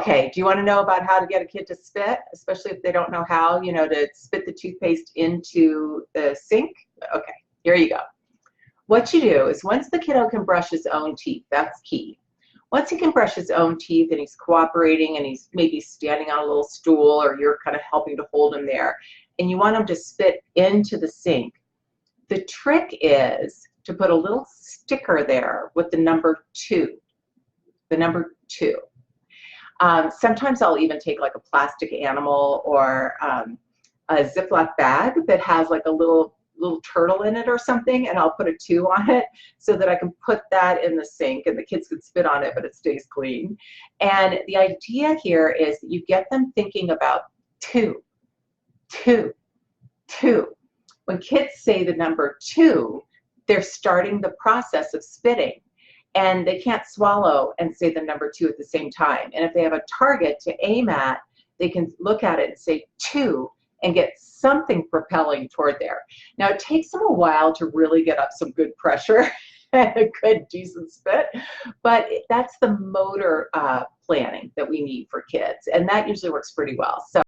Okay, do you want to know about how to get a kid to spit, especially if they don't know how, to spit the toothpaste into the sink? Okay, here you go. What you do is once the kiddo can brush his own teeth, that's key. Once he can brush his own teeth and he's cooperating and he's maybe standing on a little stool or you're kind of helping to hold him there, and you want him to spit into the sink, the trick is to put a little sticker there with the number 2, the number 2. Sometimes I'll even take like a plastic animal or a Ziploc bag that has like a little turtle in it or something, and I'll put a 2 on it so that I can put that in the sink and the kids can spit on it, but it stays clean. And the idea here is that you get them thinking about 2, 2, 2. When kids say the number 2, they're starting the process of spitting. And they can't swallow and say the number 2 at the same time. And if they have a target to aim at, they can look at it and say 2 and get something propelling toward there. Now, it takes them a while to really get up some good pressure and a good, decent spit, but that's the motor planning that we need for kids. And that usually works pretty well. So